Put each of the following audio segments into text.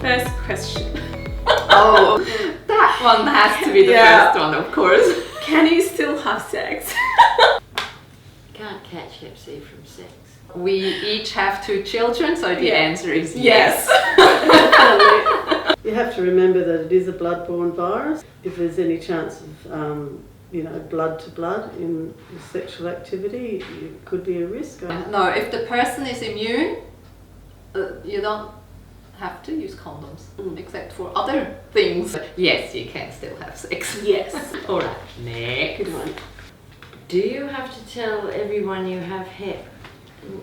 First question. Oh, that one has to be the first one, of course. Can you still have sex? Can't catch Hep C from sex. We each have 2 children, so the answer is yes. You have to remember that it is a blood-borne virus. If there's any chance of blood to blood in sexual activity, it could be a risk. No, if the person is immune, you don't have to use condoms, except for other things. But yes, you can still have sex. Yes. All right, next. Good one. Do you have to tell everyone you have Hep?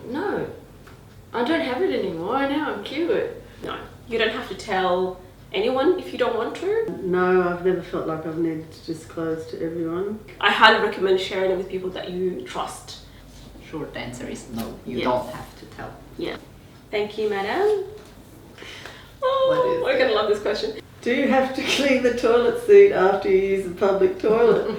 No. I don't have it anymore. Now I'm cured. No, you don't have to tell anyone if you don't want to. No, I've never felt like I've needed to disclose to everyone. I highly recommend sharing it with people that you trust. Short answer is no, you don't have to tell. Yeah. Thank you, madam. Oh, we're going to love this question. Do you have to clean the toilet seat after you use a public toilet?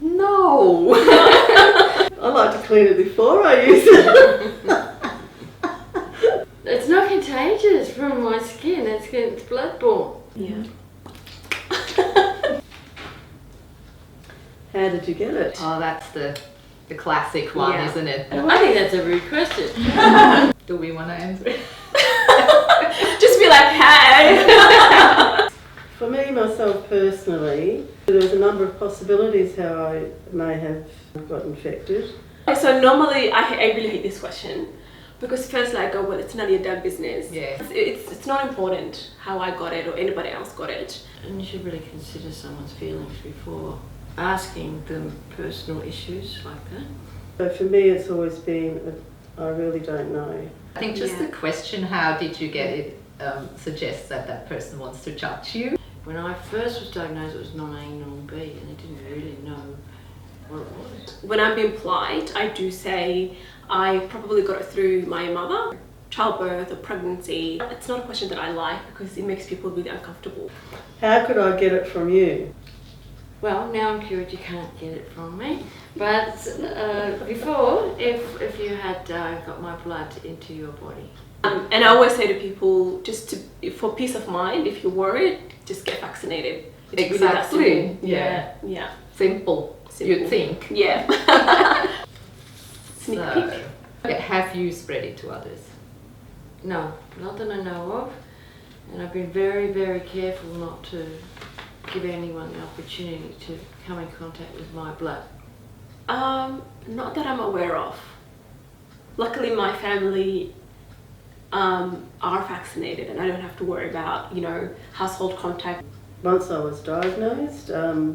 No. I like to clean it before I use it. It's not contagious from my skin. It's blood-borne. Yeah. How did you get it? Oh, that's the classic one, isn't it? I think that's a rude question. Do we want to answer it? Just be like, hey. For me, myself personally, there was a number of possibilities how I may have got infected. So normally, I really hate this question because first I go, well, it's none of your damn business. Yeah. It's not important how I got it or anybody else got it. And you should really consider someone's feelings before asking them personal issues like that. So for me, it's always been, I really don't know. I think just the question, how did you get it, suggests that person wants to judge you. When I first was diagnosed, it was non-A, non-B, and I didn't really know what it was. When I'm being polite, I do say I probably got it through my mother, childbirth or pregnancy. It's not a question that I like because it makes people really uncomfortable. How could I get it from you? Well, now I'm cured, you can't get it from me. But before, if you had got my blood into your body. And I always say to people, for peace of mind, if you're worried, just get vaccinated. It's really that simple. Yeah. Simple, you'd think. Yeah. Sneak peek. Have you spread it to others? No, not that I know of. And I've been very, very careful not to give anyone the opportunity to come in contact with my blood. Not that I'm aware of. Luckily, my family are vaccinated and I don't have to worry about, household contact. Once I was diagnosed, I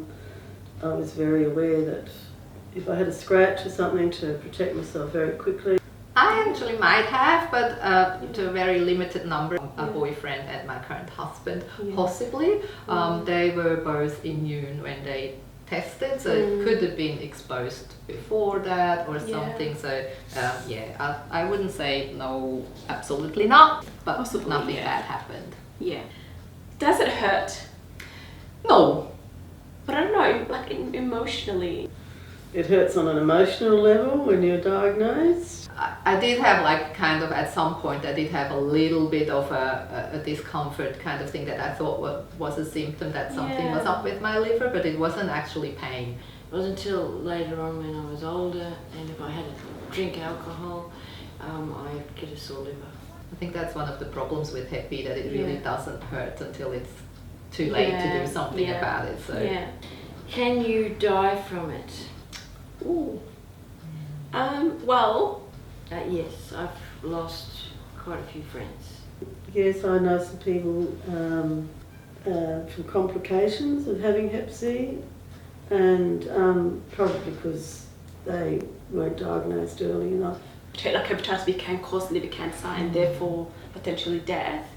was very aware that if I had a scratch or something, to protect myself very quickly. I actually might have, but to a very limited number. A boyfriend and my current husband, possibly. They were both immune when they tested, so it could have been exposed before that or something. So I wouldn't say no, absolutely not, but possibly nothing bad happened. Yeah. Does it hurt? No. But I don't know, like emotionally. It hurts on an emotional level when you're diagnosed. I did have at some point I did have a little bit of a discomfort kind of thing that I thought was a symptom that something was up with my liver, but it wasn't actually pain. It wasn't until later on when I was older, and if I had to drink alcohol, I'd get a sore liver. I think that's one of the problems with Hep B, that it really doesn't hurt until it's too late to do something about it. So. Yeah. Can you die from it? Ooh. Well. Yes, I've lost quite a few friends. Yes, I know some people from complications of having Hep C, and probably because they weren't diagnosed early enough. Like hepatitis B can cause liver cancer and therefore potentially death.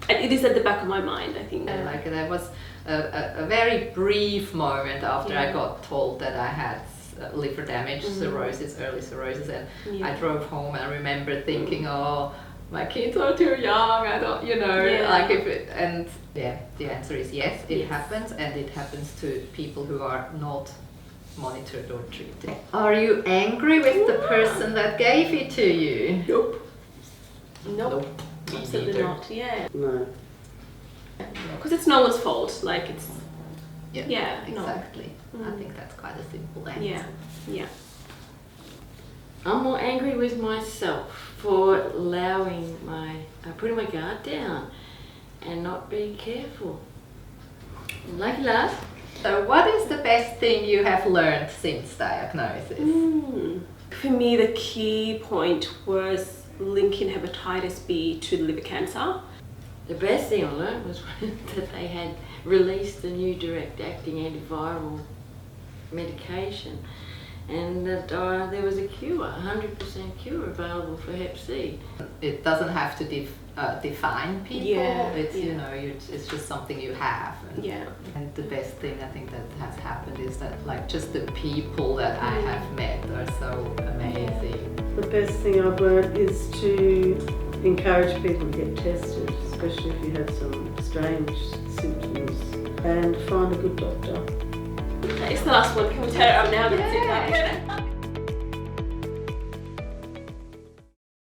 And it is at the back of my mind, I think. There was a very brief moment after I got told that I had liver damage, cirrhosis, early cirrhosis, and I drove home and I remember thinking, oh, my kids are too young, I don't, the answer is yes, it happens, and it happens to people who are not monitored or treated. Are you angry with the person that gave it to you? Nope. me Absolutely neither. not. Yeah, No. because it's no one's fault. Like it's Yeah, yeah, no. exactly. I Mm. think that's quite a simple answer. yeah, yeah. I'm more angry with myself for putting my guard down and not being careful. Lucky last. So what is the best thing you have learned since diagnosis? For me, the key point was linking hepatitis B to liver cancer. The best thing I learned was that they had released the new direct-acting antiviral medication, and that there was a cure, 100% cure available for Hep C. It doesn't have to define people. Yeah, It's yeah. you know, it's just something you have. Yeah. And the best thing I think that has happened is that like just the people that I have met are so amazing. The best thing I've learned is to encourage people to get tested, especially if you have some strange symptoms, and find a good doctor. It's the last one. Can we tear it up now? Yeah.